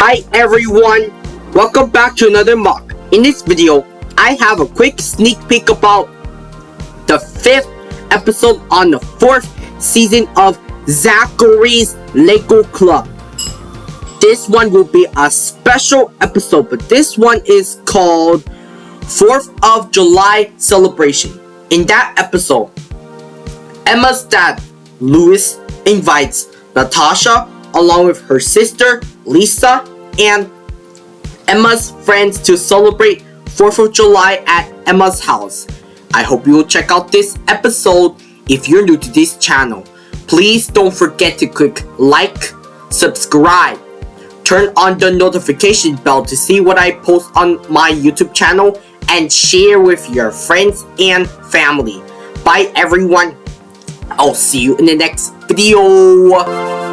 Hi everyone, welcome back to another MOC. In this video, I have a quick sneak peek about the 5th episode on the 4th season of Zachary's Lego Club. This one will be a special episode, but this one is called 4th of July Celebration. In that episode, Emma's dad, Louis, invites Natasha along with her sister, Lisa, and Emma's friends to celebrate 4th of July at Emma's house. I hope you will check out this episode. If you're new to this channel, please don't forget to click like, subscribe, turn on the notification bell to see what I post on my YouTube channel, and share with your friends and family. Bye everyone. I'll see you in the next video.